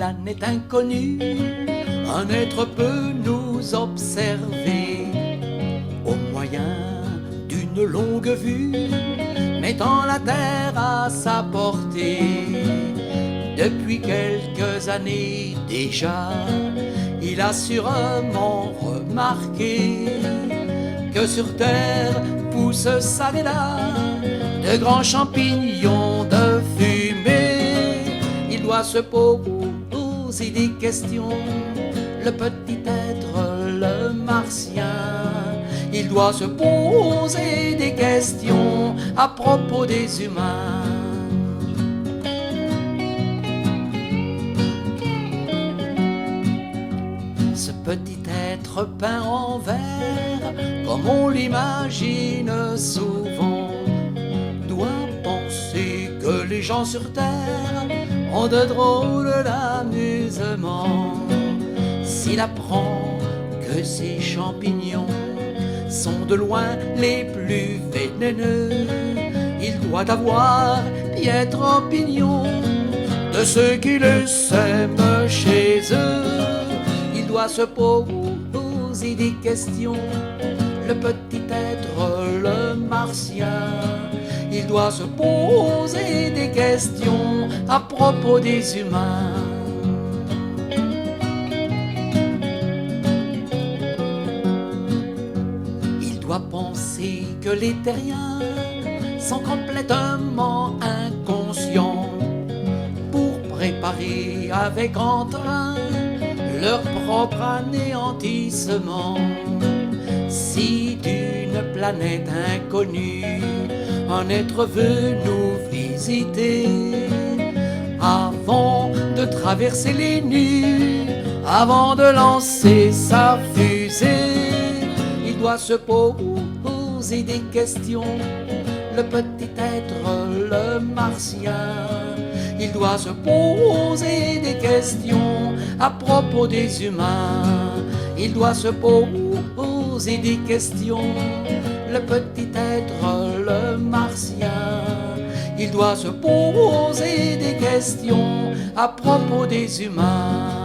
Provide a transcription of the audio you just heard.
planète inconnue, un être peut nous observer au moyen d'une longue vue, mettant la Terre à sa portée. Depuis quelques années déjà, il a sûrement remarqué que sur Terre poussent ça et là de grands champignons de fumée. Il doit se poser des questions, le petit être, le martien. Il doit se poser des questions à propos des humains. Ce petit être peint en vert, comme on l'imagine souvent, doit penser que les gens sur Terre ont de drôles d'amusement. S'il apprend que ces champignons sont de loin les plus vénéneux, il doit avoir piètre opinion de ceux qui les sèment chez eux. Il doit se poser des questions, le petit être, le martien. Il doit se poser des questions à propos des humains. Il doit penser que les terriens sont complètement inconscients pour préparer avec entrain leur propre anéantissement. Si d'une planète inconnue un être veut nous visiter, avant de traverser les nues, avant de lancer sa fusée, il doit se poser des questions, le petit être, le martien. Il doit se poser des questions à propos des humains. Il doit se poser des questions, le petit être, le martien. Il doit se poser des questions à propos des humains.